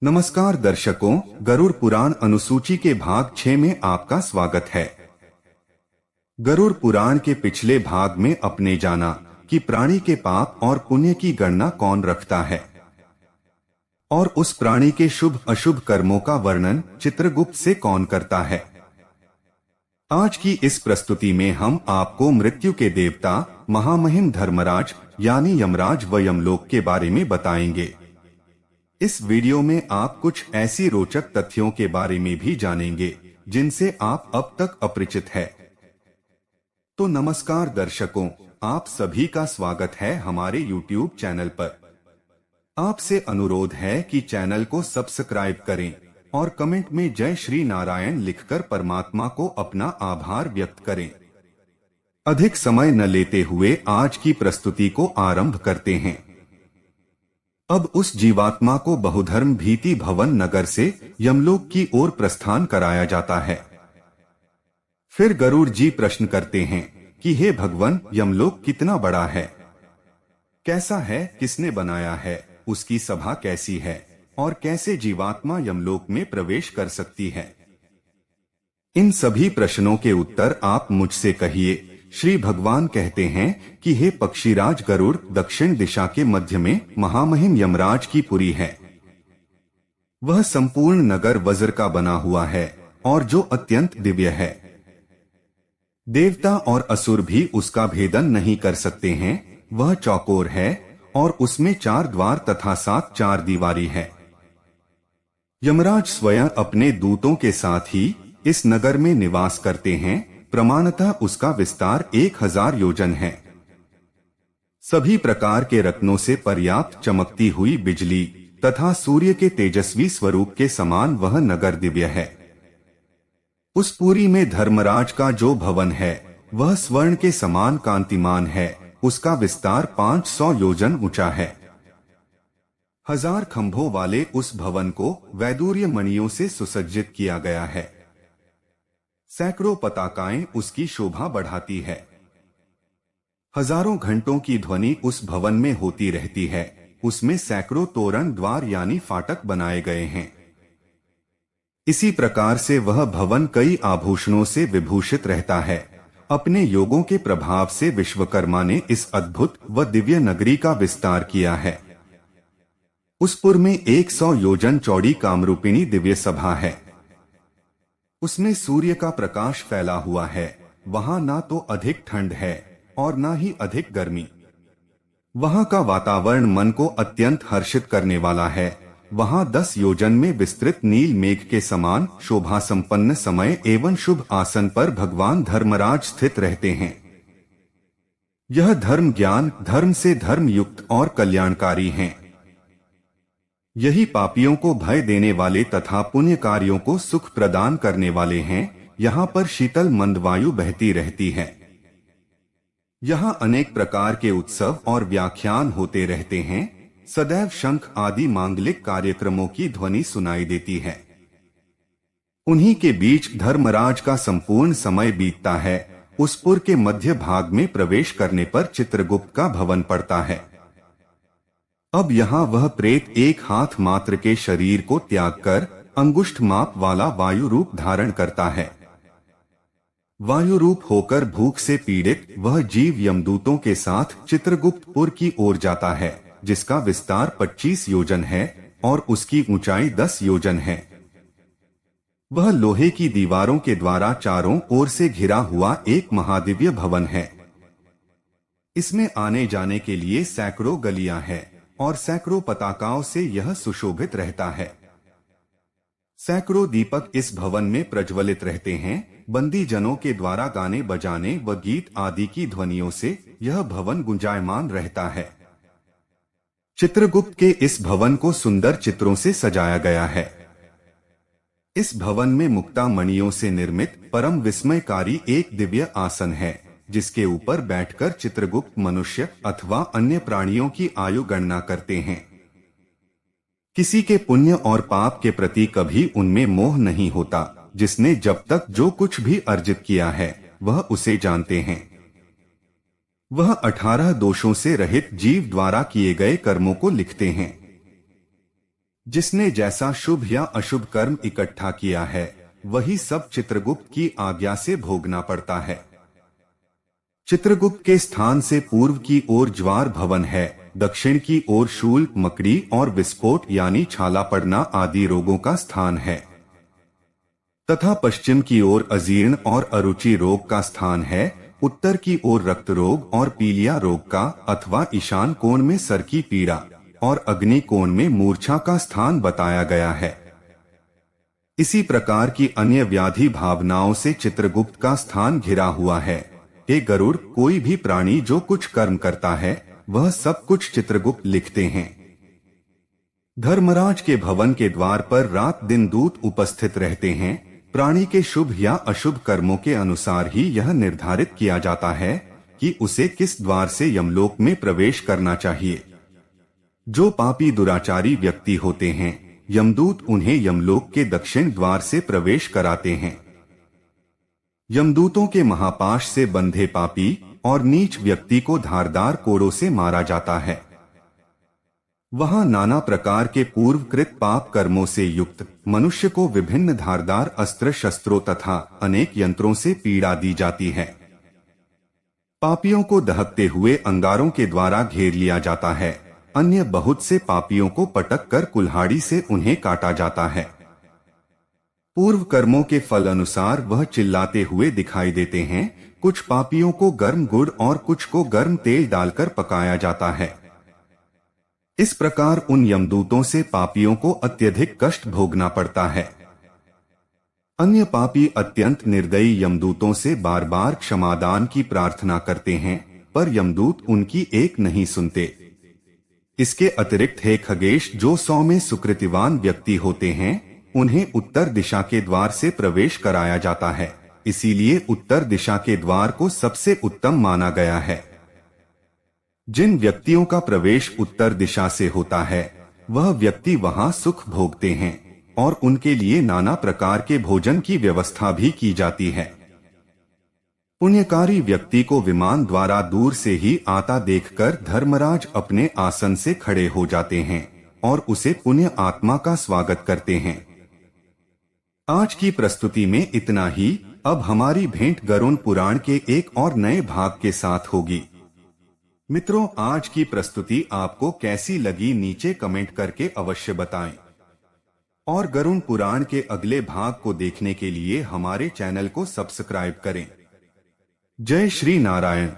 नमस्कार दर्शकों, गरुड़ पुराण अनुसूची के भाग 6 में आपका स्वागत है। गरुड़ पुराण के पिछले भाग में अपने जाना कि प्राणी के पाप और पुण्य की गणना कौन रखता है और उस प्राणी के शुभ अशुभ कर्मों का वर्णन चित्रगुप्त से कौन करता है। आज की इस प्रस्तुति में हम आपको मृत्यु के देवता महामहिम धर्मराज यानी यमराज व यमलोक के बारे में बताएंगे। इस वीडियो में आप कुछ ऐसी रोचक तथ्यों के बारे में भी जानेंगे जिनसे आप अब तक अपरिचित हैं। तो नमस्कार दर्शकों, आप सभी का स्वागत है हमारे YouTube चैनल पर। आपसे अनुरोध है कि चैनल को सब्सक्राइब करें और कमेंट में जय श्री नारायण लिखकर परमात्मा को अपना आभार व्यक्त करें। अधिक समय न लेते हुए आज की प्रस्तुति को आरंभ करते हैं। अब उस जीवात्मा को बहुधर्म भीति भवन नगर से यमलोक की ओर प्रस्थान कराया जाता है। फिर गरुड़ जी प्रश्न करते हैं कि हे भगवान, यमलोक कितना बड़ा है, कैसा है, किसने बनाया है, उसकी सभा कैसी है और कैसे जीवात्मा यमलोक में प्रवेश कर सकती है। इन सभी प्रश्नों के उत्तर आप मुझसे कहिए। श्री भगवान कहते हैं कि हे पक्षीराज गरुड़, दक्षिण दिशा के मध्य में महामहिम यमराज की पुरी है। वह संपूर्ण नगर वज्र का बना हुआ है और जो अत्यंत दिव्य है। देवता और असुर भी उसका भेदन नहीं कर सकते हैं। वह चौकोर है और उसमें 4 द्वार तथा 7 चार दीवारी है। यमराज स्वयं अपने दूतों के साथ ही इस नगर में निवास करते हैं। प्रमाणतः उसका विस्तार 1000 योजन है। सभी प्रकार के रत्नों से पर्याप्त चमकती हुई बिजली तथा सूर्य के तेजस्वी स्वरूप के समान वह नगर दिव्य है। उस पुरी में धर्मराज का जो भवन है वह स्वर्ण के समान कांतिमान है। उसका विस्तार 500 योजन ऊंचा है। 1000 खंभों वाले उस भवन को वैदूर्य मणियों से सुसज्जित किया गया है। सैकड़ों पताकाएं उसकी शोभा बढ़ाती है। हजारों घंटों की ध्वनि उस भवन में होती रहती है। उसमें सैकड़ों तोरण द्वार यानी फाटक बनाए गए हैं। इसी प्रकार से वह भवन कई आभूषणों से विभूषित रहता है। अपने योगों के प्रभाव से विश्वकर्मा ने इस अद्भुत व दिव्य नगरी का विस्तार किया है। उस पुर में 100 योजन चौड़ी कामरूपिणी दिव्य सभा है। उसमें सूर्य का प्रकाश फैला हुआ है। वहां ना तो अधिक ठंड है और ना ही अधिक गर्मी। वहां का वातावरण मन को अत्यंत हर्षित करने वाला है। वहां 10 योजन में विस्तृत नील मेघ के समान शोभा संपन्न समय एवं शुभ आसन पर भगवान धर्मराज स्थित रहते हैं। यह धर्म ज्ञान धर्म से धर्म युक्त और कल्याणकारी हैं। यही पापियों को भय देने वाले तथा पुण्य कार्यों को सुख प्रदान करने वाले हैं। यहाँ पर शीतल मंद वायु बहती रहती है। यहाँ अनेक प्रकार के उत्सव और व्याख्यान होते रहते हैं। सदैव शंख आदि मांगलिक कार्यक्रमों की ध्वनि सुनाई देती है। उन्हीं के बीच धर्मराज का संपूर्ण समय बीतता है। उस पुर के मध्य भाग में प्रवेश करने पर चित्रगुप्त का भवन पड़ता है। अब यहाँ वह प्रेत एक हाथ मात्र के शरीर को त्याग कर अंगुष्ठ माप वाला वायु रूप धारण करता है। वायु रूप होकर भूख से पीड़ित वह जीव यमदूतों के साथ चित्रगुप्तपुर की ओर जाता है, जिसका विस्तार 25 योजन है और उसकी ऊंचाई 10 योजन है। वह लोहे की दीवारों के द्वारा चारों ओर से घिरा हुआ एक महादिव्य भवन है। इसमें आने जाने के लिए सैकड़ों गलियां हैं और सैकड़ों पताकाओं से यह सुशोभित रहता है। सैकड़ों दीपक इस भवन में प्रज्वलित रहते हैं। बंदी जनों के द्वारा गाने बजाने व गीत आदि की ध्वनियों से यह भवन गुंजायमान रहता है। चित्रगुप्त के इस भवन को सुंदर चित्रों से सजाया गया है। इस भवन में मुक्ता मणियों से निर्मित परम विस्मयकारी एक दिव्य आसन है, जिसके ऊपर बैठकर चित्रगुप्त मनुष्य अथवा अन्य प्राणियों की आयु गणना करते हैं। किसी के पुण्य और पाप के प्रति कभी उनमें मोह नहीं होता। जिसने जब तक जो कुछ भी अर्जित किया है वह उसे जानते हैं। वह 18 दोषों से रहित जीव द्वारा किए गए कर्मों को लिखते हैं। जिसने जैसा शुभ या अशुभ कर्म इकट्ठा किया है वही सब चित्रगुप्त की आज्ञा से भोगना पड़ता है। चित्रगुप्त के स्थान से पूर्व की ओर ज्वार भवन है, दक्षिण की ओर शूल, मकड़ी और विस्फोट यानी छाला पड़ना आदि रोगों का स्थान है तथा पश्चिम की ओर अजीर्ण और अरुचि रोग का स्थान है। उत्तर की ओर रक्त रोग और पीलिया रोग का अथवा ईशान कोण में सर की पीड़ा और अग्नि कोण में मूर्छा का स्थान बताया गया है। इसी प्रकार की अन्य व्याधि भावनाओं से चित्रगुप्त का स्थान घिरा हुआ है। हे गरुड़, कोई भी प्राणी जो कुछ कर्म करता है वह सब कुछ चित्रगुप्त लिखते हैं। धर्मराज के भवन के द्वार पर रात दिन दूत उपस्थित रहते हैं। प्राणी के शुभ या अशुभ कर्मों के अनुसार ही यह निर्धारित किया जाता है कि उसे किस द्वार से यमलोक में प्रवेश करना चाहिए। जो पापी दुराचारी व्यक्ति होते हैं, यमदूत उन्हें यमलोक के दक्षिण द्वार से प्रवेश कराते हैं। यमदूतों के महापाश से बंधे पापी और नीच व्यक्ति को धारदार कोड़ों से मारा जाता है। वहां नाना प्रकार के पूर्वकृत पाप कर्मों से युक्त मनुष्य को विभिन्न धारदार अस्त्र शस्त्रों तथा अनेक यंत्रों से पीड़ा दी जाती है। पापियों को दहकते हुए अंगारों के द्वारा घेर लिया जाता है। अन्य बहुत से पापियों को पटक कर कुल्हाड़ी से उन्हें काटा जाता है। पूर्व कर्मों के फल अनुसार वह चिल्लाते हुए दिखाई देते हैं। कुछ पापियों को गर्म गुड़ और कुछ को गर्म तेल डालकर पकाया जाता है। इस प्रकार उन यमदूतों से पापियों को अत्यधिक कष्ट भोगना पड़ता है। अन्य पापी अत्यंत निर्दयी यमदूतों से बार बार क्षमादान की प्रार्थना करते हैं, पर यमदूत उनकी एक नहीं सुनते। इसके अतिरिक्त हे खगेश, जो 100 में सुकृतिवान व्यक्ति होते हैं उन्हें उत्तर दिशा के द्वार से प्रवेश कराया जाता है। इसीलिए उत्तर दिशा के द्वार को सबसे उत्तम माना गया है। जिन व्यक्तियों का प्रवेश उत्तर दिशा से होता है वह व्यक्ति वहां सुख भोगते हैं और उनके लिए नाना प्रकार के भोजन की व्यवस्था भी की जाती है। पुण्यकारी व्यक्ति को विमान द्वारा दूर से ही आता देखकर धर्मराज अपने आसन से खड़े हो जाते हैं और उसे पुण्य आत्मा का स्वागत करते हैं। आज की प्रस्तुति में इतना ही। अब हमारी भेंट गरुड़ पुराण के एक और नए भाग के साथ होगी। मित्रों, आज की प्रस्तुति आपको कैसी लगी नीचे कमेंट करके अवश्य बताएं और गरुड़ पुराण के अगले भाग को देखने के लिए हमारे चैनल को सब्सक्राइब करें। जय श्री नारायण।